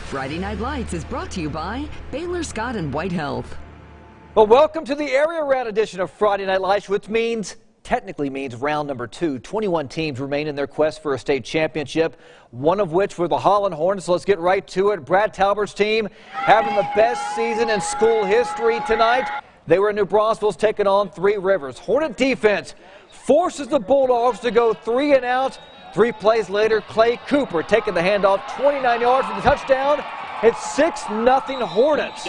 Friday Night Lights is brought to you by Baylor Scott and White Health. Well, welcome to the area round edition of Friday Night Lights, which technically means round number 2. 21 teams remain in their quest for a state championship, one of which were the Holland Hornets. Let's get right to it. Brad Talbert's team having the best season in school history tonight. They were in New Braunfels taking on Three Rivers. Hornet defense forces the Bulldogs to go 3 and out. 3 plays later, Clay Cooper taking the handoff 29 yards for the touchdown. It's 6-0 Hornets.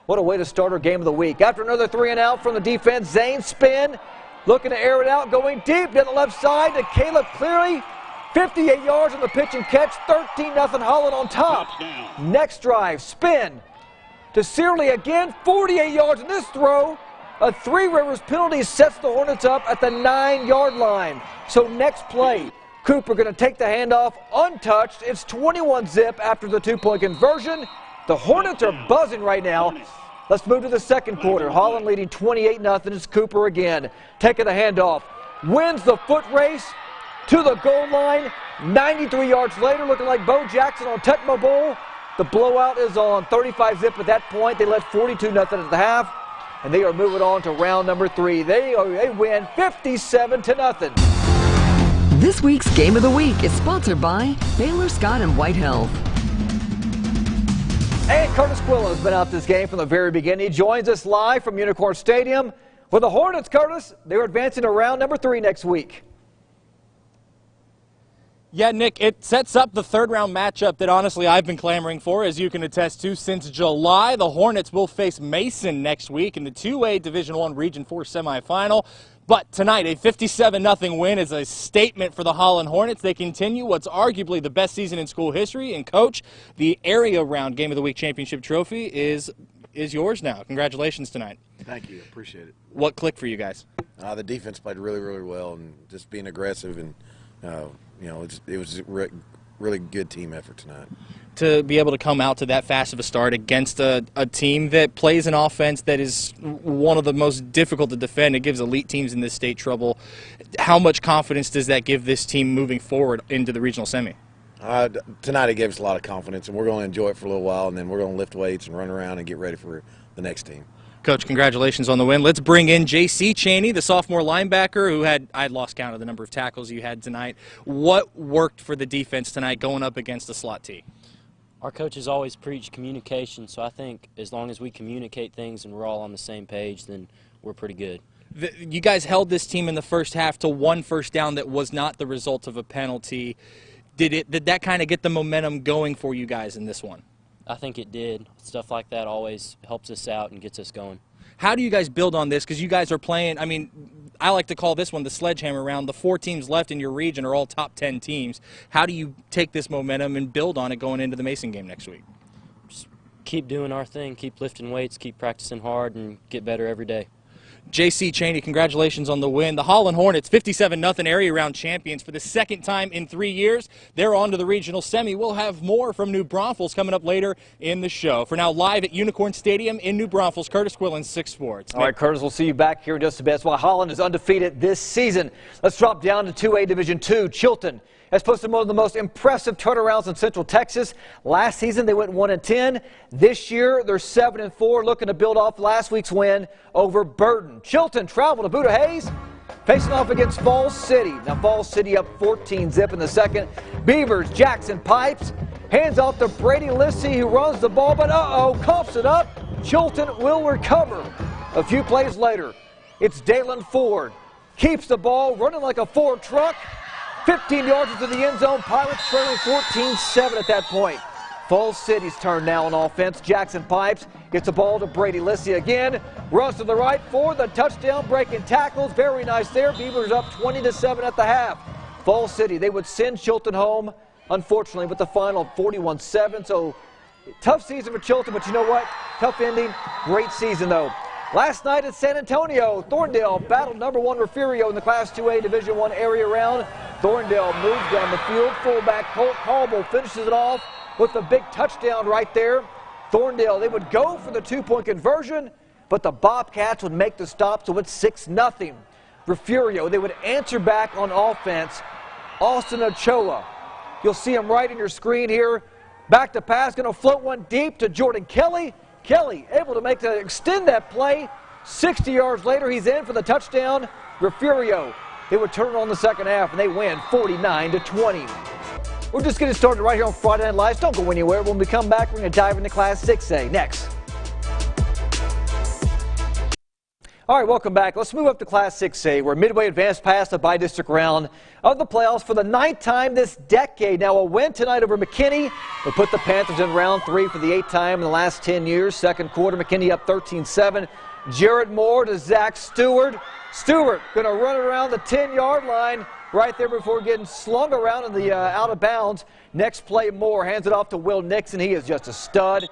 What a way to start our game of the week. After another 3 and out from the defense, Zane spin, looking to air it out, going deep down the left side to Caleb Cleary. 58 yards on the pitch and catch, 13-0 Holland on top. Next drive, spin to Searly again, 48 yards in this throw. A Three Rivers penalty sets the Hornets up at the 9-yard line. So next play, Cooper going to take the handoff untouched. It's 21-zip after the 2-point conversion. The Hornets are buzzing right now. Let's move to the second quarter. Holland leading 28-0. It's Cooper again. Taking the handoff. Wins the foot race to the goal line. 93 yards later, looking like Bo Jackson on Tecmo Bowl. The blowout is on 35-zip at that point. They led 42-0 at the half. And they are moving on to round number 3. They win 57-0. This week's Game of the Week is sponsored by Baylor Scott and White Health. And Curtis Quillen has been out this game from the very beginning. He joins us live from Unicorn Stadium with the Hornets. Curtis, they're advancing to round number 3 next week. Yeah, Nick, it sets up the third-round matchup that, honestly, I've been clamoring for, as you can attest to, since July. The Hornets will face Mason next week in the 2A Division I Region 4 semifinal. But tonight, a 57-0 win is a statement for the Holland Hornets. They continue what's arguably the best season in school history. And, Coach, the area round Game of the Week championship trophy is yours now. Congratulations tonight. Thank you. Appreciate it. What clicked for you guys? The defense played really, really well, and just being aggressive, and it was a really good team effort tonight. To be able to come out to that fast of a start against a team that plays an offense that is one of the most difficult to defend. It gives elite teams in this state trouble. How much confidence does that give this team moving forward into the regional semi? Tonight it gave us a lot of confidence, and we're going to enjoy it for a little while, and then we're going to lift weights and run around and get ready for the next team. Coach, congratulations on the win. Let's bring in J.C. Cheney, the sophomore linebacker who I lost count of the number of tackles you had tonight. What worked for the defense tonight going up against the slot T? Our coaches always preach communication, so I think as long as we communicate things and we're all on the same page, then we're pretty good. You guys held this team in the first half to 1 first down that was not the result of a penalty. Did that kind of get the momentum going for you guys in this one? I think it did. Stuff like that always helps us out and gets us going. How do you guys build on this? Because you guys are playing, I like to call this one the sledgehammer round. The 4 teams left in your region are all top 10 teams. How do you take this momentum and build on it going into the Mason game next week? Just keep doing our thing, keep lifting weights, keep practicing hard, and get better every day. J.C. Cheney, congratulations on the win. The Holland Hornets, 57-0 area round champions for the second time in 3 years. They're on to the regional semi. We'll have more from New Braunfels coming up later in the show. For now, live at Unicorn Stadium in New Braunfels, Curtis Quillen, 6 Sports. All right, Curtis, we'll see you back here in just a bit. That's why Holland is undefeated this season. Let's drop down to 2A Division II. Chilton has posted one of the most impressive turnarounds in Central Texas. Last season, they went 1-10. This year, they're 7-4, looking to build off last week's win over Burton. Chilton traveled to Buda Hayes, facing off against Falls City. Now, Falls City up 14-zip in the second. Beavers, Jackson Pipes, hands off to Brady Lissy, who runs the ball, but coughs it up. Chilton will recover. A few plays later, it's Dalen Ford. Keeps the ball, running like a Ford truck. 15 yards into the end zone. Pilots trailing 14-7 at that point. Falls City's turn now on offense. Jackson Pipes gets the ball to Brady Lissy again. Runs to the right for the touchdown, breaking tackles. Very nice there. Beavers up 20-7 at the half. Falls City, they would send Chilton home, unfortunately, with the final 41-7. So tough season for Chilton, but you know what? Tough ending. Great season, though. Last night at San Antonio, Thorndale battled number 1 Refugio in the Class 2A Division I area round. Thorndale moves down the field. Fullback Colt Caldwell finishes it off with a big touchdown right there. Thorndale, they would go for the 2-point conversion, but the Bobcats would make the stop, so it's 6-0. Refugio, they would answer back on offense. Austin Ochoa, you'll see him right in your screen here. Back to pass, going to float one deep to Jordan Kelly. Kelly able to extend that play. 60 yards later, he's in for the touchdown. Refugio, they would turn it on the second half, and they win 49-20. We're just getting started right here on Friday Night Lights. Don't go anywhere. When we come back, we're going to dive into Class 6A next. All right, welcome back. Let's move up to Class 6A, where Midway advanced past the bi-district round of the playoffs for the 9th time this decade. Now, a win tonight over McKinney will put the Panthers in round 3 for the 8th time in the last 10 years. Second quarter, McKinney up 13-7. Jared Moore to Zach Stewart. Stewart going to run around the 10-yard line right there before getting slung around in the out of bounds. Next play, Moore hands it off to Will Nixon. He is just a stud.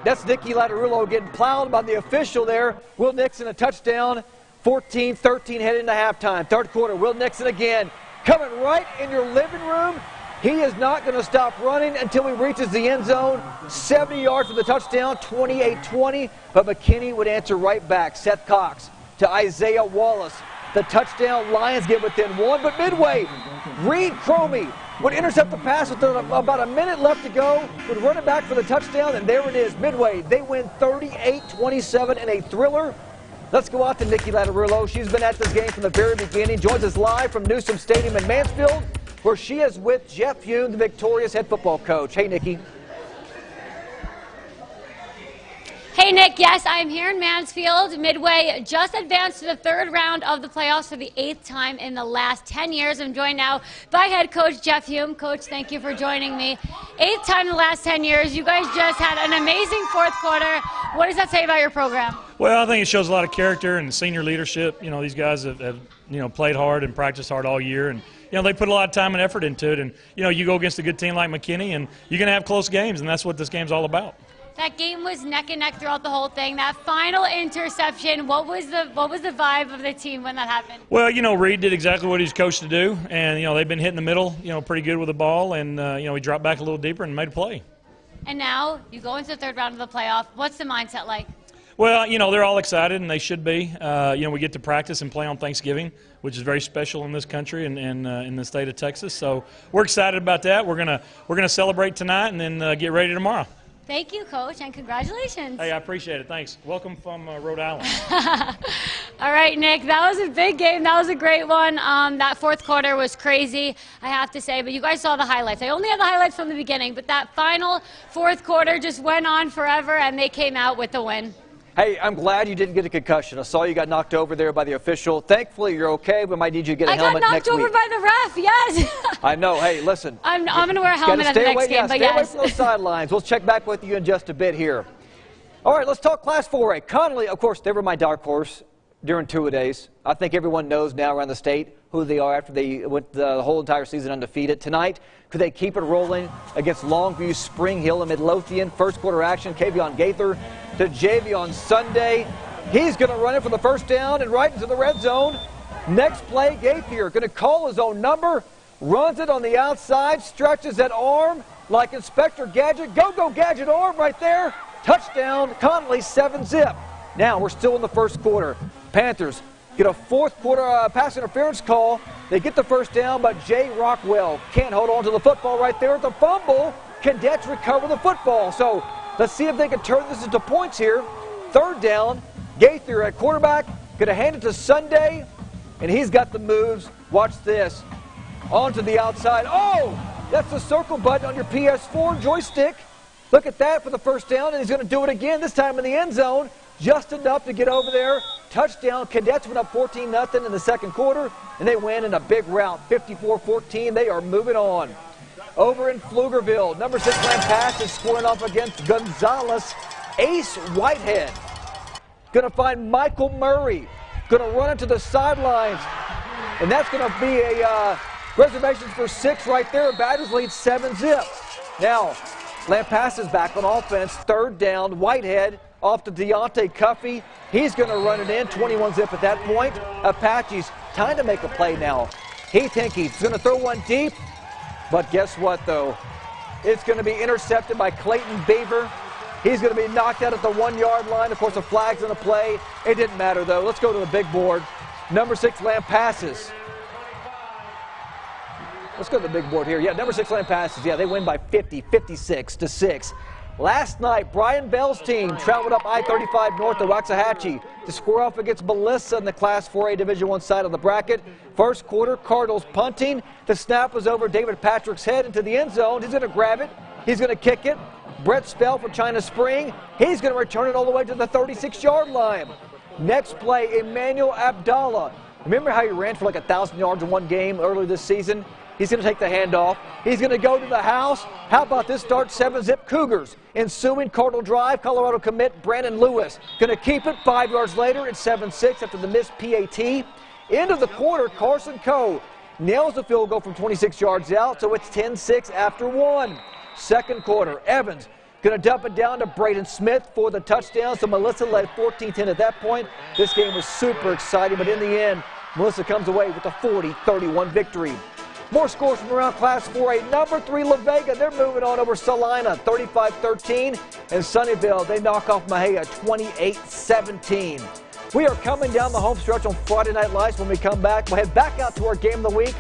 That's Nicky Lattarulo getting plowed by the official there. Will Nixon a touchdown. 14-13 heading into halftime. Third quarter, Will Nixon again coming right in your living room. He is not going to stop running until he reaches the end zone. 70 yards for the touchdown, 28-20. But McKinney would answer right back. Seth Cox to Isaiah Wallace. The touchdown, Lions get within 1, but Midway, Reed Cromie would intercept the pass with about a minute left to go, would run it back for the touchdown, and there it is. Midway, they win 38-27 in a thriller. Let's go out to Nicky Lattarulo. She's been at this game from the very beginning. Joins us live from Newsom Stadium in Mansfield, where she is with Jeff Hume, the victorious head football coach. Hey, Nicky. Hey, Nick. Yes, I am here in Mansfield. Midway just advanced to the 3rd round of the playoffs for the 8th time in the last 10 years. I'm joined now by head coach Jeff Hume. Coach, thank you for joining me. 8th time in the last 10 years. You guys just had an amazing 4th quarter. What does that say about your program? Well, I think it shows a lot of character and senior leadership. You know, these guys have played hard and practiced hard all year, and they put a lot of time and effort into it. And you go against a good team like McKinney, and you're going to have close games, and that's what this game's all about. That game was neck and neck throughout the whole thing. That final interception, what was the vibe of the team when that happened? Well, Reed did exactly what he's coached to do, and they've been hitting the middle, pretty good with the ball, and he dropped back a little deeper and made a play. And now you go into the 3rd round of the playoff. What's the mindset like? Well, they're all excited, and they should be. We get to practice and play on Thanksgiving, which is very special in this country and in the state of Texas. So we're excited about that. We're gonna celebrate tonight and then get ready tomorrow. Thank you, Coach, and congratulations. Hey, I appreciate it. Thanks. Welcome from Rhode Island. All right, Nick, that was a big game. That was a great one. That 4th quarter was crazy, I have to say, but you guys saw the highlights. I only had the highlights from the beginning, but that final 4th quarter just went on forever, and they came out with the win. Hey, I'm glad you didn't get a concussion. I saw you got knocked over there by the official. Thankfully, you're okay. We might need you to get a helmet next week. I got knocked over by the ref, yes. I know. Hey, listen. I'm going to wear a helmet at the next game, but yes. Stay away from those sidelines. We'll check back with you in just a bit here. All right, let's talk Class 4A. Connolly, of course, they were my dark horse during two-a-days. I think everyone knows now around the state who they are after they went the whole entire season undefeated. Tonight, could they keep it rolling against Longview, Spring Hill, and Midlothian? First quarter action, Kavion Gaither to Javion Sunday. He's going to run it for the first down and right into the red zone. Next play, Gaither going to call his own number, runs it on the outside, stretches that arm like Inspector Gadget. Go Gadget arm right there. Touchdown, Connolly, 7-zip. Now we're still in the first quarter. Panthers get a 4th quarter pass interference call. They get the first down, but Jay Rockwell can't hold on to the football right there at the fumble. Cadets recover the football. So let's see if they can turn this into points here. 3rd down, Gaither at quarterback, going to hand it to Sunday, and he's got the moves. Watch this. Onto the outside. Oh, that's the circle button on your PS4 joystick. Look at that for the first down, and he's going to do it again, this time in the end zone. Just enough to get over there. Touchdown. Cadets went up 14-0 in the second quarter, and they win in a big rout, 54-14. They are moving on. Over in Pflugerville, number 6 Lampass is scoring off against Gonzales. Ace Whitehead going to find Michael Murray. Going to run it to the sidelines, and that's going to be a reservations for 6 right there. Badgers lead 7-zip. Now, Lampass is back on offense. 3rd down, Whitehead off to Deontay Cuffey. He's going to run it in, 21-zip at that point. Apaches, time to make a play now. Heath Hinkey's going to throw one deep, but guess what, though? It's going to be intercepted by Clayton Beaver. He's going to be knocked out at the 1-yard line. Of course, a flag's in the play. It didn't matter, though. Let's go to the big board. Number 6 Lampasses. Let's go to the big board here. Yeah, number 6 Lampasas. Yeah, they win by 50, 56-6. Last night, Brian Bell's team traveled up I-35 north to Waxahachie to square off against Melissa in the Class 4A Division I side of the bracket. First quarter, Cardinals punting. The snap was over David Patrick's head into the end zone. He's going to grab it. He's going to kick it. Brett Spell for China Spring. He's going to return it all the way to the 36-yard line. Next play, Emmanuel Abdallah. Remember how he ran for like 1,000 yards in one game earlier this season? He's going to take the handoff. He's going to go to the house. How about this start? 7-zip Cougars. Ensuing Cardinal drive, Colorado commit Brandon Lewis. Going to keep it 5 yards later. It's 7-6 after the missed PAT. End of the quarter, Carson Coe nails the field goal from 26 yards out, so it's 10-6 after 1. Second quarter, Evans going to dump it down to Braden Smith for the touchdown. So Melissa led 14-10 at that point. This game was super exciting, but in the end, Melissa comes away with a 40-31 victory. More scores from around Class 4A. Number 3, La Vega. They're moving on over Salina, 35-13. And Sunnyvale, they knock off Mahia, 28-17. We are coming down the home stretch on Friday Night Lights. When we come back, we'll head back out to our game of the week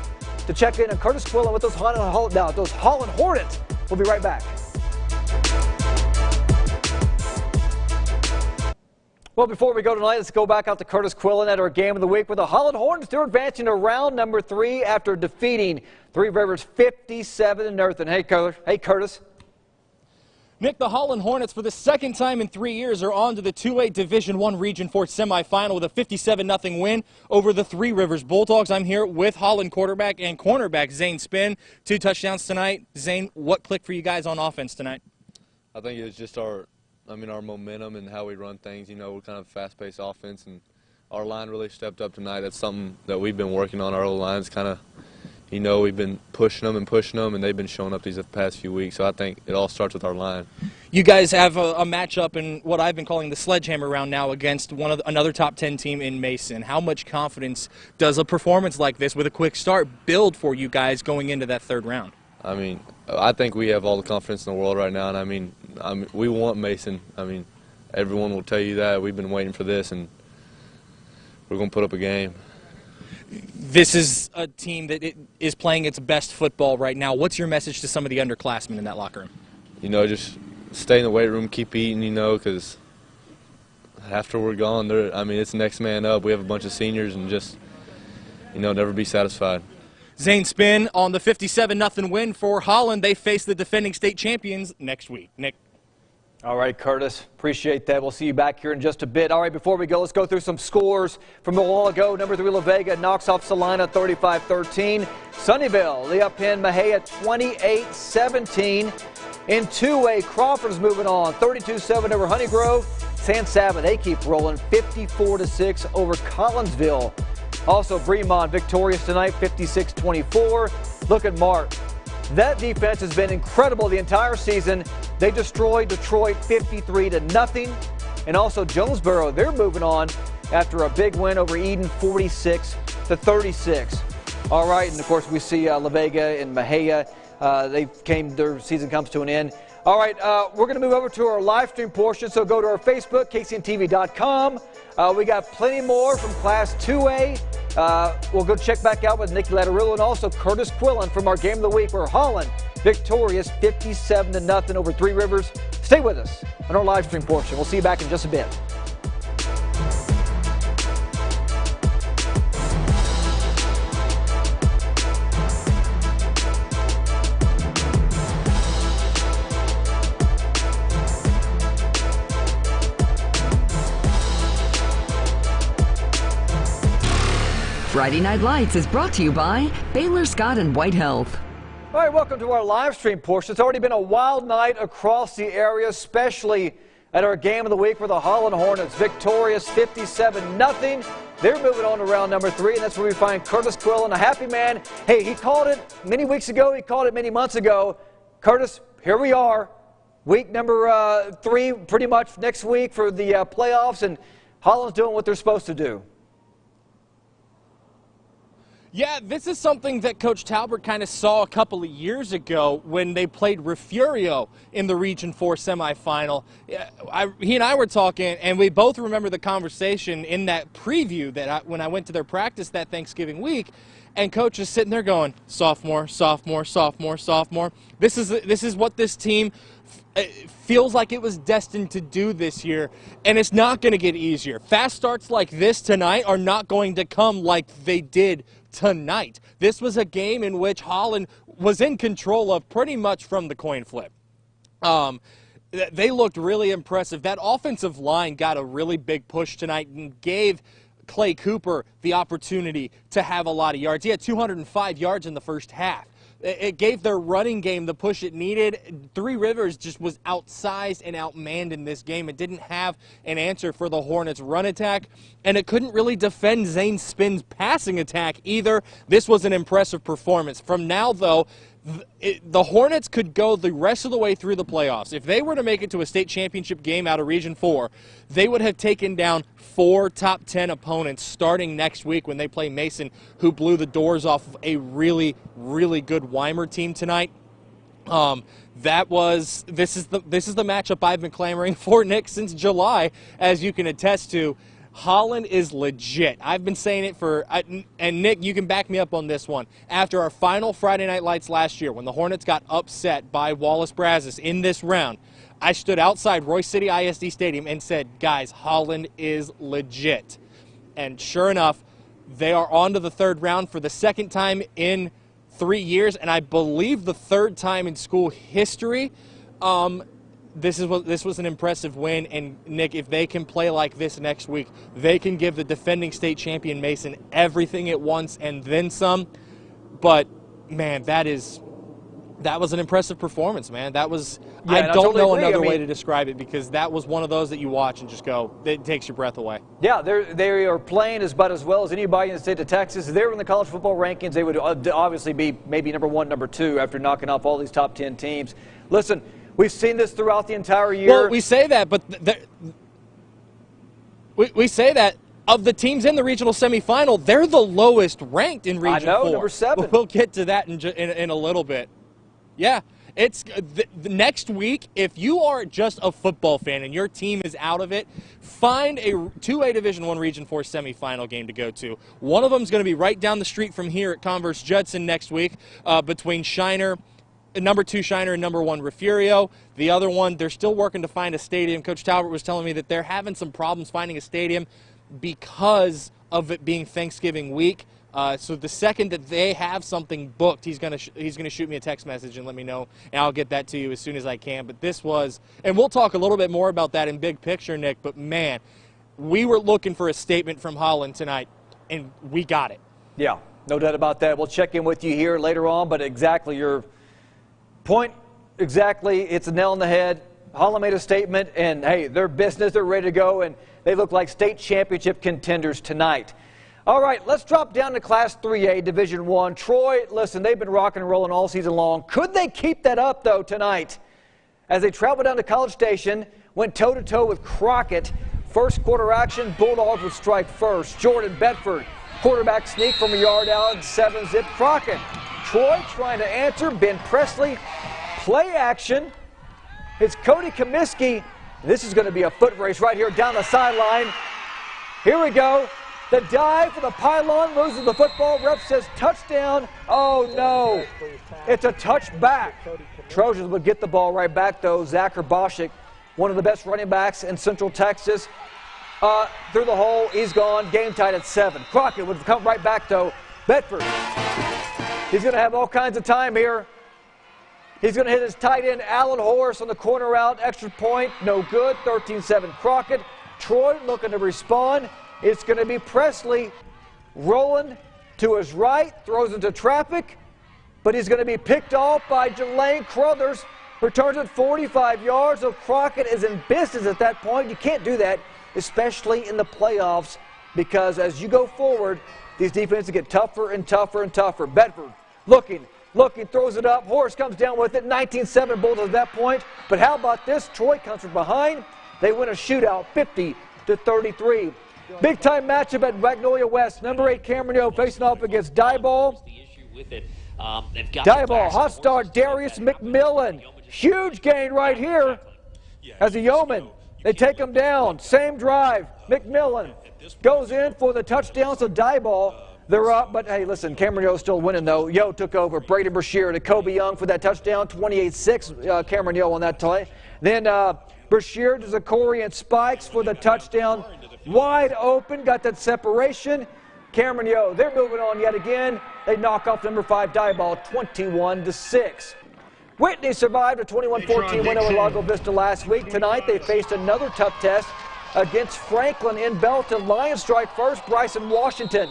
to check in on Curtis Quillen with those Holland Hornets. We'll be right back. Well, before we go tonight, let's go back out to Curtis Quillen at our game of the week with the Holland Hornets. They're advancing to round number 3 after defeating Three Rivers 57-0. Hey, Curtis. Nick, the Holland Hornets, for the second time in 3 years, are on to the 2A Division I Region 4 semifinal with a 57-0 win over the Three Rivers Bulldogs. I'm here with Holland quarterback and cornerback Zane Spinn. 2 touchdowns tonight. Zane, what clicked for you guys on offense tonight? I think it was just our momentum and how we run things. You know, we're kind of fast-paced offense, and our line really stepped up tonight. That's something that we've been working on. Our O-line's kind of, you know, we've been pushing them, and they've been showing up these past few weeks. So I think it all starts with our line. You guys have a matchup in what I've been calling the sledgehammer round now against another top 10 team in Mason. How much confidence does a performance like this with a quick start build for you guys going into that third round? I mean, I think we have all the confidence in the world right now, and I mean, we want Mason. I mean, everyone will tell you that. We've been waiting for this, and we're going to put up a game. This is a team that is playing its best football right now. What's your message to some of the underclassmen in that locker room? You know, just stay in the weight room, keep eating, you know, because after we're gone, it's next man up. We have a bunch of seniors, and just, you know, never be satisfied. Zane Spinn on the 57-0 win for Holland. They face the defending state champions next week. Nick. All right, Curtis. Appreciate that. We'll see you back here in just a bit. All right, before we go, let's go through some scores from a while ago. Number 3, La Vega knocks off Salina 35-13. Sunnyvale, they upend Mahia 28-17. In 2A, Crawford's moving on 32-7 over Honeygrove. San Saba, they keep rolling 54-6 over Collinsville. Also, Bremont victorious tonight, 56-24. Look at Mark. That defense has been incredible the entire season. They destroyed Detroit 53-0. And also Jonesboro, they're moving on after a big win over Eden 46-36. All right, and of course we see La Vega and Mahia. Their season comes to an end. All right, we're going to move over to our live stream portion, so go to our Facebook, KCNTV.com. We got plenty more from Class 2A. We'll go check back out with Nicky Latterillo and also Curtis Quillen from our Game of the Week, where Holland victorious 57-0 over Three Rivers. Stay with us on our live stream portion. We'll see you back in just a bit. Friday Night Lights is brought to you by Baylor Scott and White Health. All right, welcome to our live stream portion. It's already been a wild night across the area, especially at our Game of the Week for the Holland Hornets. Victorious 57-0. They're moving on to round number 3, and that's where we find Curtis Quillen, a happy man. Hey, he called it many weeks ago. He called it many months ago. Curtis, here we are. Week number 3, pretty much next week for the playoffs, and Holland's doing what they're supposed to do. Yeah, this is something that Coach Talbert kind of saw a couple of years ago when they played Refugio in the Region 4 semifinal. He and I were talking, and we both remember the conversation in that preview that when I went to their practice that Thanksgiving week. and Coach is sitting there going, sophomore, sophomore, sophomore, sophomore. This is what this team feels like it was destined to do this year, and it's not going to get easier. Fast starts like this tonight are not going to come like they did tonight. This was a game in which Holland was in control of pretty much from the coin flip. They looked really impressive. That offensive line got a really big push tonight and gave Clay Cooper the opportunity to have a lot of yards. He had 205 yards in the first half. It gave their running game the push it needed. Three Rivers just was outsized and outmanned in this game. It didn't have an answer for the Hornets' run attack, and it couldn't really defend Zane Spin's passing attack either. This was an impressive performance. From now, though, the Hornets could go the rest of the way through the playoffs. If they were to make it to a state championship game out of Region 4, they would have taken down 4 top 10 opponents starting next week when they play Mason, who blew the doors off of a really, really good Weimar team tonight. This is the matchup I've been clamoring for, Nick, since July, as you can attest to. Holland is legit. I've been saying it and Nick, you can back me up on this one. After our final Friday Night Lights last year, when the Hornets got upset by Wallace Brazos in this round, I stood outside Royce City ISD Stadium and said, guys, Holland is legit. And sure enough, they are on to the third round for the second time in 3 years, and I believe the third time in school history. This was an impressive win, and Nick, if they can play like this next week, they can give the defending state champion Mason everything it wants and then some. But man, that was an impressive performance, man. That was I don't know another way to describe it, because that was one of those that you watch and just go, it takes your breath away. Yeah, they are playing about as well as anybody in the state of Texas. They're in the college football rankings. They would obviously be maybe number 1, number 2 after knocking off all these top 10 teams. Listen, we've seen this throughout the entire year. Well, we say that, but we say that of the teams in the regional semifinal, they're the lowest ranked in Region 4. Number 7. We'll get to that in a little bit. Yeah, it's the next week. If you are just a football fan and your team is out of it, find a 2A Division I Region 4 semifinal game to go to. One of them is going to be right down the street from here at Converse Judson next week, between Shiner. Number 2 Shiner and number 1 Refugio. The other one, they're still working to find a stadium. Coach Talbert was telling me that they're having some problems finding a stadium because of it being Thanksgiving week. So the second that they have something booked, he's gonna shoot me a text message and let me know, and I'll get that to you as soon as I can. But this was, and we'll talk a little bit more about that in big picture, Nick. But man, we were looking for a statement from Holland tonight, and we got it. Yeah, no doubt about that. We'll check in with you here later on, but exactly your point, exactly. It's a nail on the head. Holland made a statement, and hey, their business, they're ready to go, and they look like state championship contenders tonight. All right, let's drop down to Class 3A Division I. Troy, listen, they've been rocking and rolling all season long. Could they keep that up, though, tonight? As they travel down to College Station, went toe-to-toe with Crockett. First quarter action, Bulldogs would strike first. Jordan Bedford, quarterback sneak from a yard out, 7-zip Crockett. Troy trying to answer. Ben Presley, play action. It's Cody Comiskey. This is going to be a foot race right here down the sideline. Here we go. The dive for the pylon, loses the football. Ref says touchdown. Oh, no. It's a touchback. Trojans would get the ball right back, though. Zachar Boschik, one of the best running backs in Central Texas. Through the hole, he's gone. Game tied at 7. Crockett would come right back, though. Bedford, he's going to have all kinds of time here. He's going to hit his tight end, Allen Horse, on the corner route. Extra point, no good. 13-7 Crockett. Troy looking to respond. It's going to be Presley rolling to his right, throws into traffic, but he's going to be picked off by Jelane Crothers, returns it 45 yards. So Crockett is in business at that point. You can't do that, especially in the playoffs, because as you go forward, these defenses get tougher and tougher and tougher. Bedford looking, throws it up. Horse comes down with it. 19-7 Bulldogs at that point. But how about this? Troy comes from behind. They win a shootout, 50-33. Big-time matchup at Magnolia West. Number 8 Camarillo facing off against Diboll. Diboll, hot start, Darius McMillan. Huge gain right here as a Yeoman. They take him down. Same drive. McMillan goes in for the touchdown. So Diboll They're up, but hey, listen, Cameron Yo's still winning, though. Yo took over. Brady Brashear to Kobe Young for that touchdown, 28-6, Cameron Yo on that play. Then Brashear to Zakorian Spikes for the touchdown. Wide open, got that separation. Cameron Yo, they're moving on yet again. They knock off number 5 Diboll, 21-6. Whitney survived a 21-14 win over Lago Vista last week. Tonight they faced another tough test against Franklin in Belton. Lions strike first, Bryson Washington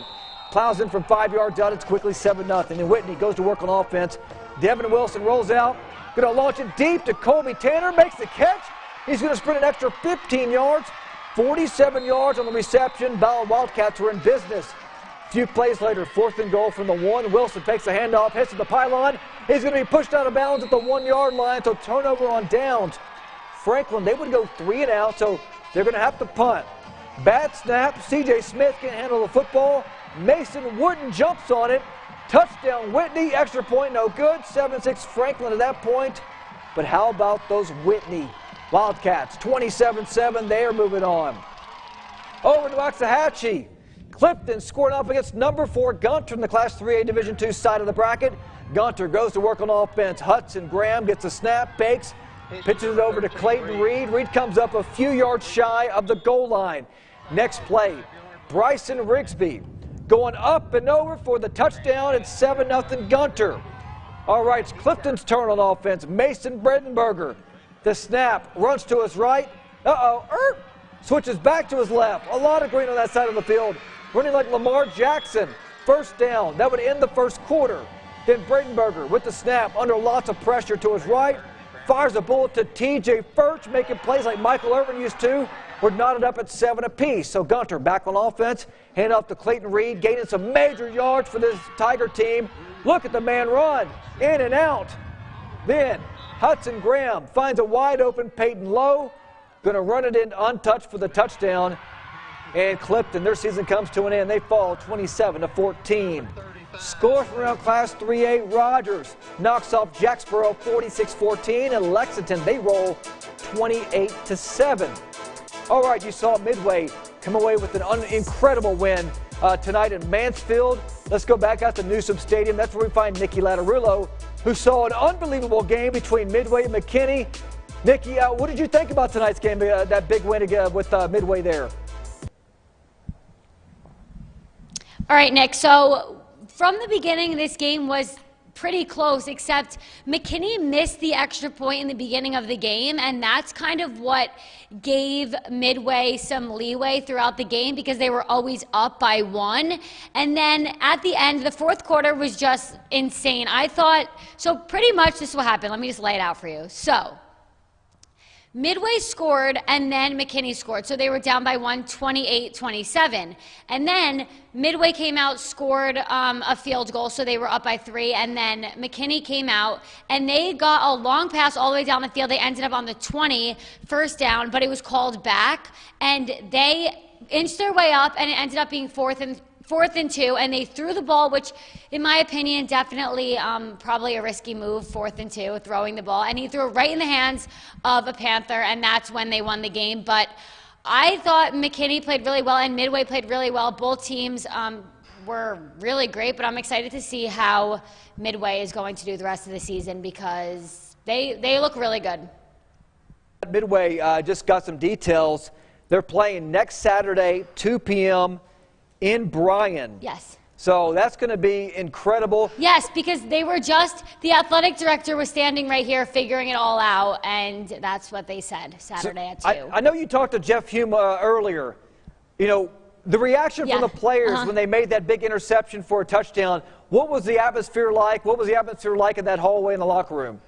plows in from 5 yards out. It's quickly 7-0. And Whitney goes to work on offense. Devin Wilson rolls out. Going to launch it deep to Colby Tanner. Makes the catch. He's going to sprint an extra 15 yards. 47 yards on the reception. Ballard Wildcats were in business. A few plays later, 4th and goal from the 1. Wilson takes the handoff, hits to the pylon. He's going to be pushed out of bounds at the 1-yard line. So turnover on downs. Franklin, they would go 3 and out, so they're going to have to punt. Bad snap. C.J. Smith can't handle the football. Mason Wooden jumps on it. Touchdown Whitney. Extra point, no good. 7-6 Franklin at that point. But how about those Whitney Wildcats? 27-7. They are moving on. Over to Waxahachie. Clifton scoring up against number 4 Gunter in the Class 3A Division II side of the bracket. Gunter goes to work on offense. Hudson Graham gets a snap, fakes, pitches it over to Clayton Reed. Reed comes up a few yards shy of the goal line. Next play, Bryson Rigsby going up and over for the touchdown. It's 7-0 Gunter. All right, it's Clifton's turn on offense. Mason Bredenberger. The snap runs to his right. Switches back to his left. A lot of green on that side of the field. Running like Lamar Jackson. First down. That would end the first quarter. Then Bredenberger with the snap under lots of pressure to his right. Fires a bullet to T.J. Furch, making plays like Michael Irvin used to. We're knotted up at 7 apiece. So Gunter back on offense. Hand off to Clayton Reed, gaining some major yards for this Tiger team. Look at the man run. In and out. Then Hudson Graham finds a wide open Peyton Lowe. Going to run it in untouched for the touchdown. And Clifton, their season comes to an end. They fall 27-14. Score from around Class 3A, Rogers knocks off Jacksboro 46-14, and Lexington, they roll 28-7. All right, you saw Midway come away with an incredible win tonight in Mansfield. Let's go back out to Newsom Stadium. That's where we find Nikki Latarullo, who saw an unbelievable game between Midway and McKinney. Nikki, what did you think about tonight's game, that big win with Midway there? All right, Nick, so from the beginning, this game was pretty close, except McKinney missed the extra point in the beginning of the game, and that's kind of what gave Midway some leeway throughout the game because they were always up by 1. And then at the end, the 4th quarter was just insane. I thought, so pretty much this is what happened. Let me just lay it out for you. So Midway scored, and then McKinney scored. So they were down by 1, 28-27. And then Midway came out, scored a field goal, so they were up by 3. And then McKinney came out, and they got a long pass all the way down the field. They ended up on the 20, first down, but it was called back. And they inched their way up, and it ended up being 4th and 2, and they threw the ball, which, in my opinion, definitely probably a risky move, 4th and 2, throwing the ball. And he threw it right in the hands of a Panther, and that's when they won the game. But I thought McKinney played really well, and Midway played really well. Both teams were really great, but I'm excited to see how Midway is going to do the rest of the season because they look really good. Midway just got some details. They're playing next Saturday, 2 p.m., in Bryan. Yes. So that's going to be incredible. Yes, because they were the athletic director was standing right here figuring it all out, and that's what they said Saturday at 2. I know you talked to Jeff Hume earlier. You know, the reaction from the players when they made that big interception for a touchdown, what was the atmosphere like? What was the atmosphere like in that hallway in the locker room?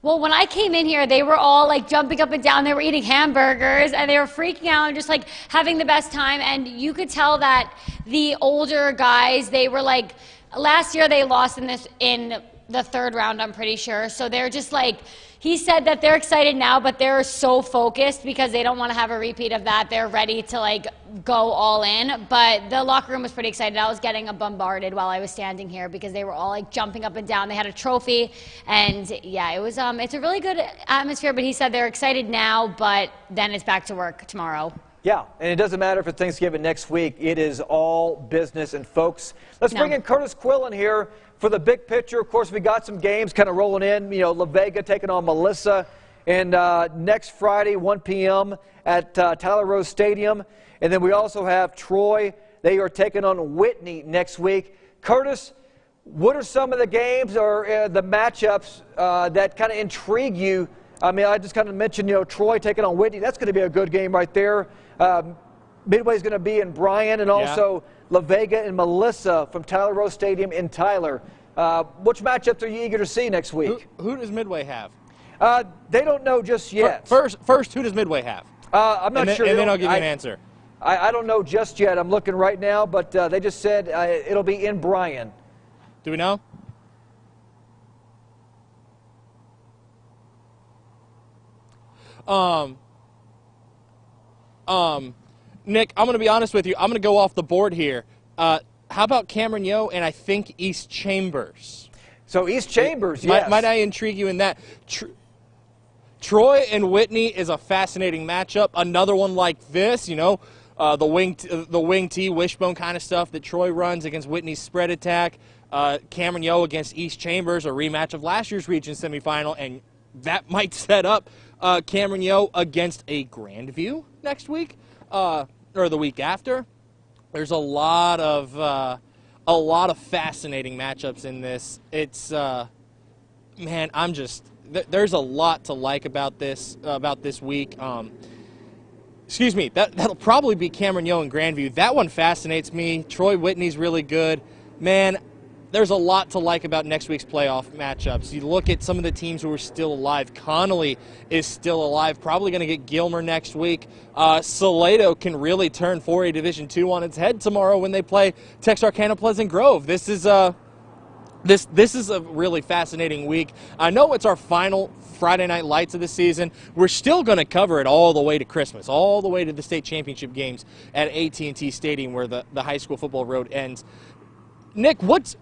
Well, when I came in here, they were all like jumping up and down. They were eating hamburgers and they were freaking out and just like having the best time. And you could tell that the older guys, they were like, last year they lost in the 3rd round, I'm pretty sure. So they're just like, he said that they're excited now, but they're so focused because they don't want to have a repeat of that. They're ready to like go all in. But the locker room was pretty excited. I was getting bombarded while I was standing here because they were all like jumping up and down. They had a trophy, and yeah, it was it's a really good atmosphere. But he said they're excited now, but then it's back to work tomorrow. Yeah, and it doesn't matter if it's Thanksgiving next week. It is all business. And, folks, let's bring in Curtis Quillen here for the big picture. Of course, we got some games kind of rolling in. You know, La Vega taking on Melissa. And next Friday, 1 p.m. at Tyler Rose Stadium. And then we also have Troy. They are taking on Whitney next week. Curtis, what are some of the games or the matchups that kind of intrigue you? I mean, I just kind of mentioned, you know, Troy taking on Whitney. That's going to be a good game right there. Midway's going to be in Bryan, and also La Vega and Melissa from Tyler Rose Stadium in Tyler. Which matchups are you eager to see next week? Who does Midway have? They don't know just yet. First, who does Midway have? I'm not sure. And then I'll give you an answer. I don't know just yet. I'm looking right now, but they just said it'll be in Bryan. Do we know? Nick, I'm going to be honest with you. I'm going to go off the board here. How about Cameron Yo and I think East Chambers? So East Chambers, yes. Might I intrigue you in that? Troy and Whitney is a fascinating matchup. Another one like this, you know, the wing T wishbone kind of stuff that Troy runs against Whitney's spread attack. Cameron Yo against East Chambers, a rematch of last year's region semifinal, and that might set up Cameron Yo against a Grandview next week or the week after. There's a lot of fascinating matchups in this. It's man, there's a lot to like about this week. Excuse me, that'll probably be Cameron Yo and Grandview. That one fascinates me. Troy Whitney's really good. Man, there's a lot to like about next week's playoff matchups. You look at some of the teams who are still alive. Connolly is still alive, probably going to get Gilmer next week. Salado can really turn 4A Division II on its head tomorrow when they play Texarkana Pleasant Grove. This is a really fascinating week. I know it's our final Friday Night Lights of the season. We're still going to cover it all the way to Christmas, all the way to the state championship games at AT&T Stadium where the high school football road ends. Nick, let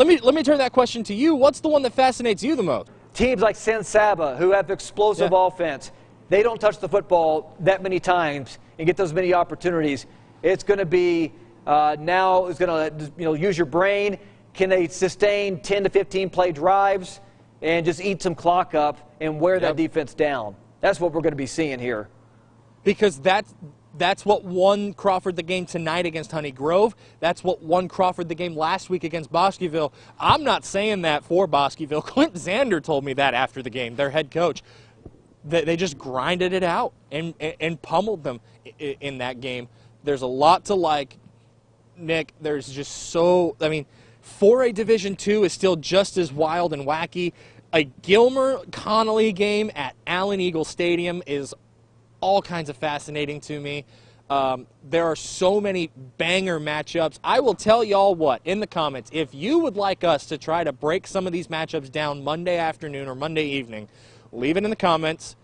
me turn that question to you. What's the one that fascinates you the most? Teams like San Saba, who have explosive offense, they don't touch the football that many times and get those many opportunities. It's going to be now is going to use your brain. Can they sustain 10 to 15 play drives and just eat some clock up and wear that defense down? That's what we're going to be seeing here. Because that's what won Crawford the game tonight against Honey Grove. That's what won Crawford the game last week against Bosqueville. I'm not saying that for Bosqueville. Clint Zander told me that after the game, their head coach. They just grinded it out and pummeled them in that game. There's a lot to like, Nick. There's just 4A Division II is still just as wild and wacky. A Gilmer-Connolly game at Allen Eagle Stadium is all kinds of fascinating to me. There are so many banger matchups. I will tell y'all what, in the comments, if you would like us to try to break some of these matchups down Monday afternoon or Monday evening, leave it in the comments.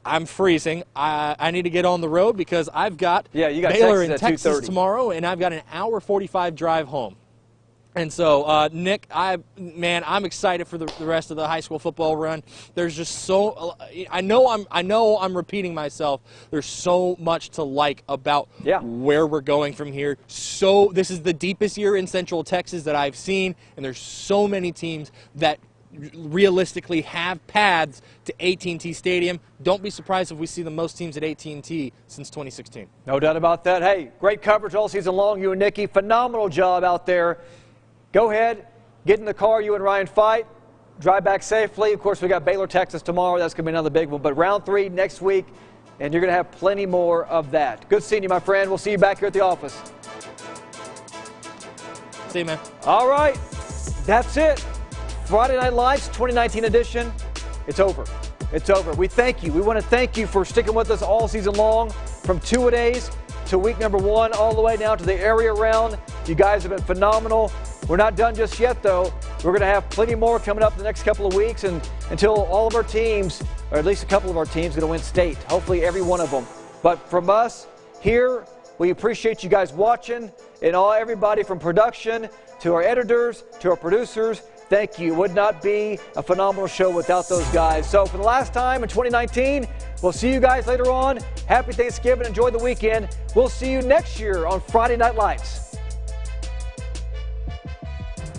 I'm freezing. I need to get on the road because I've got Baylor in Texas tomorrow, and I've got an hour 45 drive home. And so, Nick, I'm excited for the rest of the high school football run. There's just I know I'm repeating myself. There's so much to like about where we're going from here. So this is the deepest year in Central Texas that I've seen, and there's so many teams that realistically have paths to AT&T Stadium. Don't be surprised if we see the most teams at AT&T since 2016. No doubt about that. Hey, great coverage all season long, you and Nikki. Phenomenal job out there. Go ahead, get in the car, you and Ryan fight, drive back safely. Of course, we got Baylor, Texas tomorrow. That's going to be another big one. But round 3 next week, and you're going to have plenty more of that. Good seeing you, my friend. We'll see you back here at the office. See you, man. All right, that's it. Friday Night Lights 2019 edition. It's over. It's over. We thank you. We want to thank you for sticking with us all season long, from 2-a-days to week number 1 all the way now to the area round. You guys have been phenomenal. We're not done just yet, though. We're going to have plenty more coming up the next couple of weeks, and until all of our teams, or at least a couple of our teams, are going to win state. Hopefully every one of them. But from us here, we appreciate you guys watching, and everybody from production to our editors, to our producers. Thank you. It would not be a phenomenal show without those guys. So for the last time in 2019, we'll see you guys later on. Happy Thanksgiving. Enjoy the weekend. We'll see you next year on Friday Night Lights.